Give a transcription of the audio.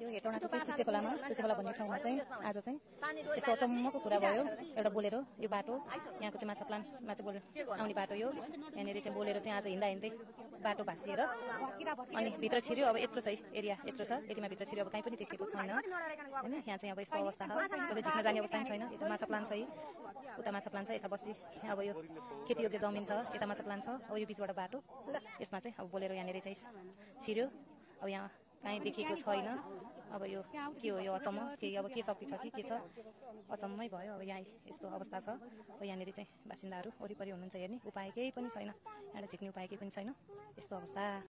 यो हेटौँडाको चाहिँ चुचेखोलामा चुचेखोला भन्ने ठाउँमा चाहिँ आज चाहिँ यस्तो अचम्मको कुरा भयो। एउटा बोलेरो यो बाटो यहाँको चाहिँ माछा प्लान्टमा चाहिँ आउने बाटो यो यहाँनिर चाहिँ बोलेरो चाहिँ आज हिँड्दा हिँड्दै बाटो भाँसिएर अनि भित्र छिर्यो। अब यत्रो छ एरिया, यत्रो छ एरियामा भित्र छिर्यो। अब कहीँ पनि देखेको छैन होइन। यहाँ चाहिँ अब यस्तो अवस्था छ, कसै झिक्न जाने अवस्था छैन। यता माछा प्लान्ट छ, उता माछा प्लान्ट छ, यता बस्ती अब यो खेतीयोग्य जमिन छ, यता माछा प्लान्ट छ। अब यो बिचबाट बाटो यसमा चाहिँ अब बोलेरो यहाँनिर चाहिँ छिर्यो। अब यहाँ कहीँ देखिएको छैन। अब यो के हो यो अचम्म, केही अब के शक्ति छ कि के छ, अचम्मै भयो। अब यहाँ यस्तो अवस्था छ। अब यहाँनिर चाहिँ बासिन्दाहरू वरिपरि हुनुहुन्छ हेर्ने उपाय केही पनि छैन, यहाँ झिक्ने उपाय केही पनि छैन, यस्तो अवस्था।